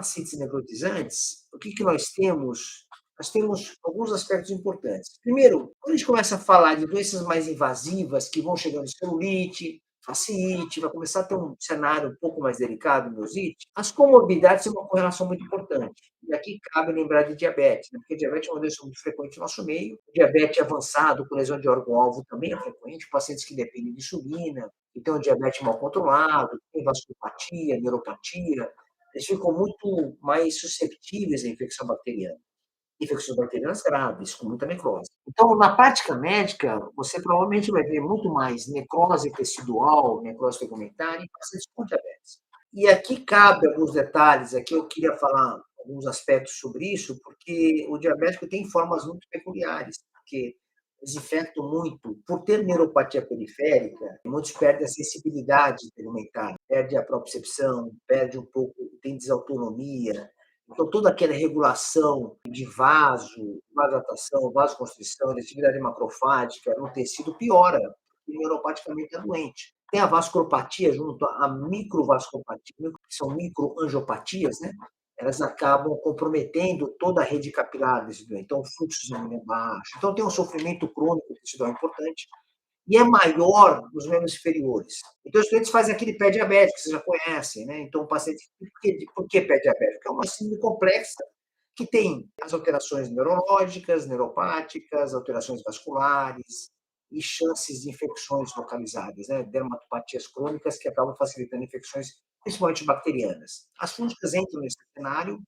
fascites necrotizantes, o que que nós temos? Nós temos alguns aspectos importantes. Primeiro, quando a gente começa a falar de doenças mais invasivas, que vão chegando celulite, fasciite, vai começar a ter um cenário um pouco mais delicado, miosite, as comorbidades têm uma correlação muito importante. E aqui cabe lembrar de diabetes, né? Porque diabetes é uma doença muito frequente no nosso meio. Diabetes avançado, com lesão de órgão-alvo, também é frequente. Pacientes que dependem de insulina, que têm um diabetes mal controlado, tem vasculopatia, neuropatia, eles ficam muito mais suscetíveis à infecção bacteriana. Infecções bacterianas graves, com muita necrose. Então, na prática médica, você provavelmente vai ver muito mais necrose tecidual, necrose tegmentária em pacientes com diabetes. E aqui cabe alguns detalhes, aqui eu queria falar alguns aspectos sobre isso, porque o diabético tem formas muito peculiares, porque eles infectam muito. Por ter neuropatia periférica, muitos perdem a sensibilidade alimentar, perde a propriocepção, perde um pouco, tem desautonomia. Então, toda aquela regulação de vaso, vasodilatação, vasoconstrição, atividade macrofágica no tecido piora, porque neuropaticamente é doente. Tem a vasculopatia junto à microvasculopatia, que são microangiopatias, né? Elas acabam comprometendo toda a rede capilar desse doente. Então, o fluxo sanguíneo é baixo. Então, tem um sofrimento crônico tecidual importante e é maior nos membros inferiores. Então, os doentes fazem aquele pé diabético, que vocês já conhecem, né? Então, o paciente. Por que pé diabético? É uma síndrome complexa que tem as alterações neurológicas, neuropáticas, alterações vasculares e chances de infecções localizadas, né? Dermatopatias crônicas que acabam facilitando infecções, principalmente bacterianas. As fúngicas entram nesse cenário,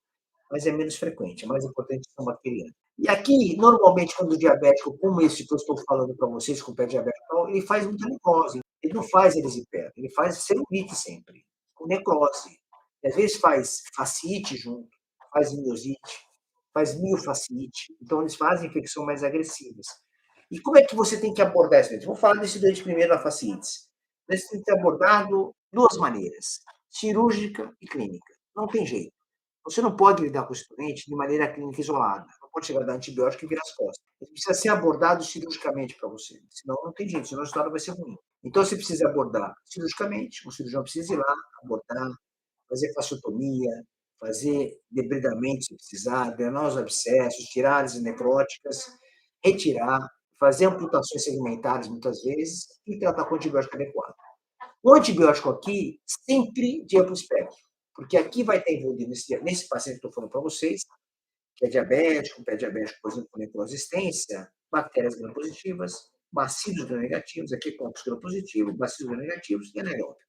mas é menos frequente. A mais importante são bacterianas. E aqui, normalmente, quando o diabético, como esse que eu estou falando para vocês, com o pé diabético, ele faz muita necrose. Ele não faz erisipela, ele faz celulite sempre, com necrose. E às vezes faz fasciite junto, faz miosite, faz miofasciite. Então, eles fazem infecções mais agressivas. E como é que você tem que abordar esse doente? Vou falar desse doente primeiro da fasciite. Esse tem que ser abordado de duas maneiras, cirúrgica e clínica. Não tem jeito. Você não pode lidar com esse doente de maneira clínica isolada. Não pode chegar a dar antibiótico e virar as costas. Ele precisa ser abordado cirurgicamente para você. Senão não tem jeito, senão a história vai ser ruim. Então você precisa abordar cirurgicamente, o cirurgião precisa ir lá, abordar, fazer fasciotomia, fazer debridamento se precisar, drenar os abscessos, tirar as necróticas, retirar, fazer amputações segmentares muitas vezes e tratar com antibiótico adequado. O antibiótico aqui, sempre de amplo espectro, porque aqui vai estar envolvido nesse paciente que eu estou falando para vocês, que é diabético, pré-diabético, por exemplo, com necrosistência, bactérias gram-positivas, bacilos gram-negativos, aqui coccus gram-positivo, bacilos gram-negativos e anaeróbio.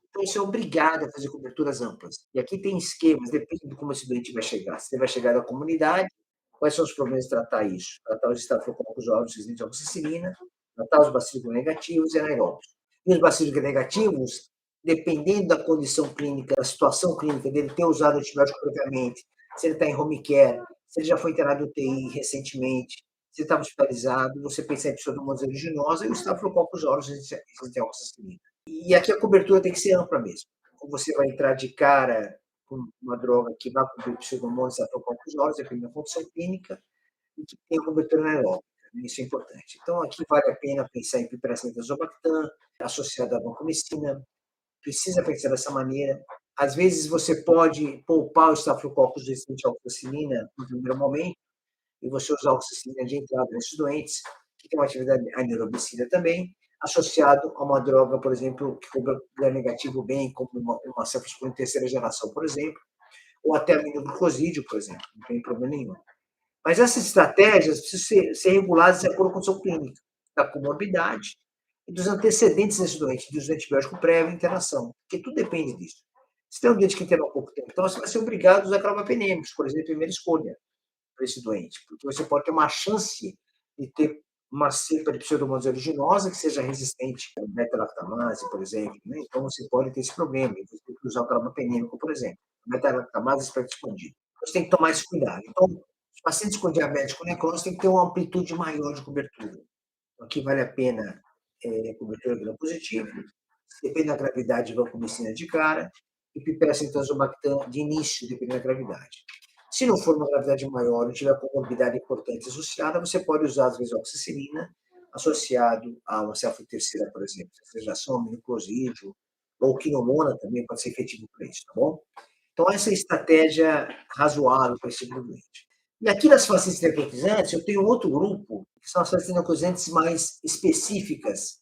Então, você é obrigado a fazer coberturas amplas. E aqui tem esquemas, depende de como esse doente vai chegar. Se ele vai chegar da comunidade, quais são os problemas de tratar isso? Tratar os estafilococcus aureus resistentes à amoxicilina, tratar os bacilos gram-negativos e anaeróbios. E os bacilos gram-negativos, dependendo da condição clínica, da situação clínica dele, ter usado antibiótico previamente, se ele está em home care, se ele já foi internado em UTI recentemente, se ele estava hospitalizado, você pensa em pseudomonas aeruginosa e o estafilococcus aureus resistente à amoxicilina. E aqui a cobertura tem que ser ampla mesmo. Ou você vai entrar de cara com uma droga que vai cobrir pseudomonas e estafilococcus aureus, dependendo da condição clínica, e que tem cobertura anaeróbica. Isso é importante. Então, aqui vale a pena pensar em piperacetazobactam, associada à vancomicina, precisa pensar dessa maneira. Às vezes, você pode poupar o estafilococcus resistente à oxacilina no primeiro momento, e você usar a oxacilina de entrada nesses doentes, que tem uma atividade anaerobicida também, associado a uma droga, por exemplo, que cobra gram-negativo bem, como uma cefalosporina terceira geração, por exemplo, ou até aminoglucosídeo, por exemplo, não tem problema nenhum. Mas essas estratégias precisam ser reguladas de acordo com a condição clínica, da comorbidade e dos antecedentes desse doente, dos antibióticos prévio à internação, porque tudo depende disso. Se tem um doente que internou há pouco tempo, então você vai ser obrigado a usar carbapenêmicos, por exemplo, em primeira escolha para esse doente, porque você pode ter uma chance de ter uma cepa de pseudomonas aeruginosa que seja resistente à beta-lactamase, por exemplo, né? Então você pode ter esse problema, você tem que usar o carbapenêmico, por exemplo. A beta-lactamase é espectro expandido. Você tem que tomar esse cuidado. Então, os pacientes com diabetes com necrose têm que ter uma amplitude maior de cobertura. Então, aqui vale a pena cobertura gram-positivo, depende da gravidade, vancomicina de cara, e piperacetazobactam de início, dependendo da gravidade. Se não for uma gravidade maior, não tiver comorbidade importante associada, você pode usar, às vezes, oxacilina associado a uma cefaloterceira, por exemplo, seja aminoglucosídeo, ou quinomona também pode ser efetivo para isso, tá bom? Então, essa é a estratégia razoável para esse tipo de doente. E aqui nas facetas necrotizantes, eu tenho outro grupo, que são as facetas necrotizantes mais específicas,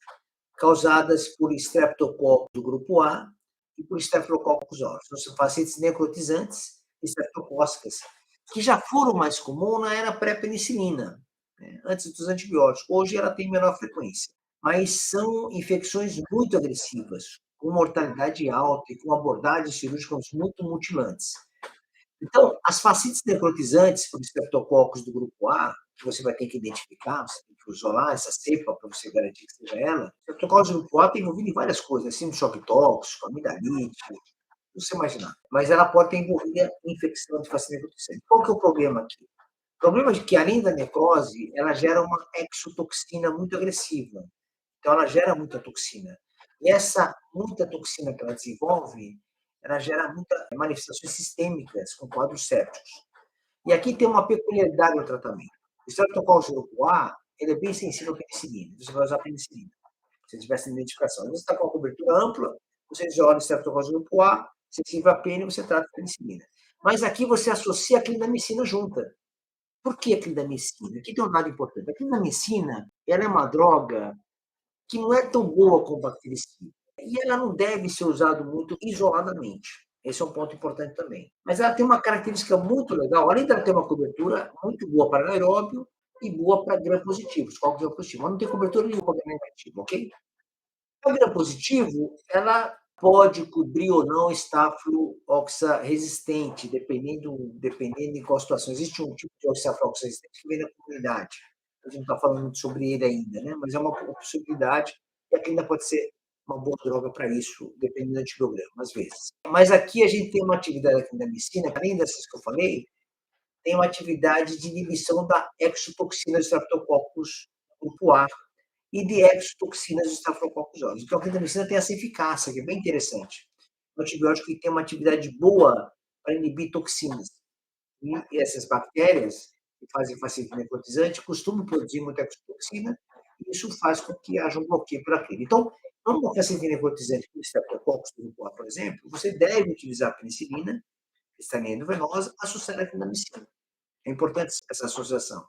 causadas por estreptococcus do grupo A e por estreptococcus aureus. Então, são facetas necrotizantes estreptocócicas, que já foram mais comum na era pré-penicilina, né, antes dos antibióticos. Hoje ela tem menor frequência, mas são infecções muito agressivas, com mortalidade alta e com abordagens cirúrgicas muito mutilantes. Então, as fascites necrotizantes por estreptococcus do grupo A, que você vai ter que identificar, você tem que isolar essa cepa para você garantir que seja ela. O estreptococcus do grupo A tem envolvido em várias coisas, assim, choque tóxico, amidalite, você imaginar. Mas ela pode ter envolvido em infecção de fascite necrotizante. Qual que é o problema aqui? O problema é que, além da necrose, ela gera uma exotoxina muito agressiva. Então, ela gera muita toxina. E essa muita toxina que ela desenvolve, ela gera muitas manifestações sistêmicas com quadros sépticos. E aqui tem uma peculiaridade no tratamento. O estreptococcus grupo A, ele é bem sensível à penicilina. Você vai usar penicilina, se tiver essa identificação. Você está com a cobertura ampla, você isola o estreptococcus grupo A, sensível à pena, e você trata a penicilina. Mas aqui você associa a clindamicina junta. Por que a clindamicina? Aqui tem um dado importante. A clindamicina, ela é uma droga que não é tão boa como bactericida. E ela não deve ser usada muito isoladamente. Esse é um ponto importante também. Mas ela tem uma característica muito legal, além dela ter uma cobertura muito boa para anaeróbio e boa para gram-positivos, qual gram positivo. Mas não tem cobertura nenhuma para gram negativo, ok? O gram positivo, ela pode cobrir ou não estafilococcus resistente, dependendo em qual situação. Existe um tipo de estafilococcus resistente que vem da comunidade. A gente não está falando muito sobre ele ainda, né? Mas é uma possibilidade e aqui ainda pode ser uma boa droga para isso, dependendo do antibiograma, às vezes. Mas aqui a gente tem uma atividade aqui da medicina, além dessas que eu falei, tem uma atividade de inibição da exotoxina do Streptococcus grupo A e de exotoxinas do Staphylococcus aureus. Então, a clindamicina tem essa eficácia, que é bem interessante. Um antibiótico que tem uma atividade boa para inibir toxinas. E essas bactérias que fazem fascite necrotizante costumam produzir muita exotoxina, e isso faz com que haja um bloqueio por aquele. Então, numa fascite necrotizante com Staphylococcus grupo A, por exemplo, você deve utilizar a penicilina, cristalina endovenosa, associada à clindamicina. É importante essa associação.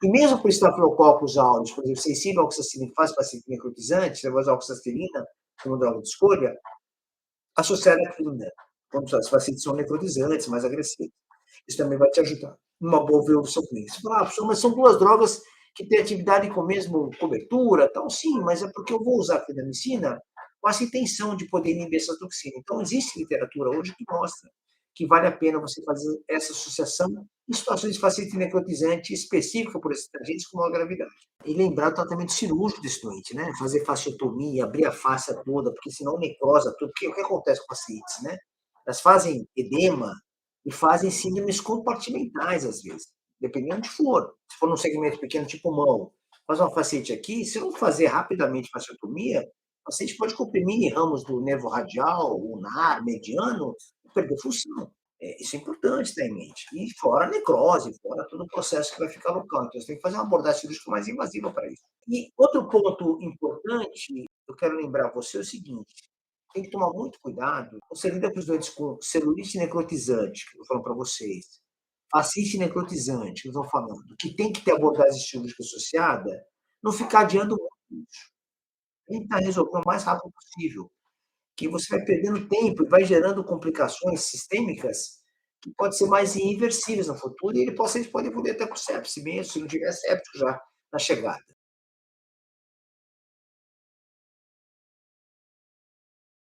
E mesmo para o Staphylococcus aureus, por exemplo, sensível à oxacilina, que faz paciente necrotizante, você vai usar a oxacilina como droga de escolha, associada à clínica, quando os pacientes são necrotizantes, mais agressivos. Isso também vai te ajudar numa boa evolução clínica. Você fala, professor, mas são duas drogas que têm atividade com a mesma cobertura, tal, sim, mas é porque eu vou usar a clindamicina com essa intenção de poder inibir essa toxina. Então, existe literatura hoje que mostra que vale a pena você fazer essa associação em situações de fascite necrotizante específica por esses agentes com maior gravidade. E lembrar o tratamento cirúrgico desse doente, né? Fazer fasciotomia, abrir a face toda, porque senão necrosa tudo. Porque o que acontece com pacientes, né? Elas fazem edema e fazem síndromes compartimentais, às vezes, dependendo de for. Se for num segmento pequeno, tipo mão, faz uma fascite aqui, se não fazer rapidamente fasciotomia, o paciente pode comprimir ramos do nervo radial, ulnar, mediano, e perder função. Isso é importante ter em mente. E fora a necrose, fora todo o processo que vai ficar local. Então, você tem que fazer uma abordagem cirúrgica mais invasiva para isso. E outro ponto importante, eu quero lembrar você é o seguinte: tem que tomar muito cuidado. Você lida com os doentes com celulite necrotizante, que eu estou falando para vocês, fascite necrotizante, que eu estou falando, que tem que ter abordagem cirúrgica associada, não ficar adiando muito isso. Tenta resolver o mais rápido possível, que você vai perdendo tempo e vai gerando complicações sistêmicas que podem ser mais irreversíveis no futuro e ele pode evoluir até com sepse mesmo, se não tiver séptico já na chegada.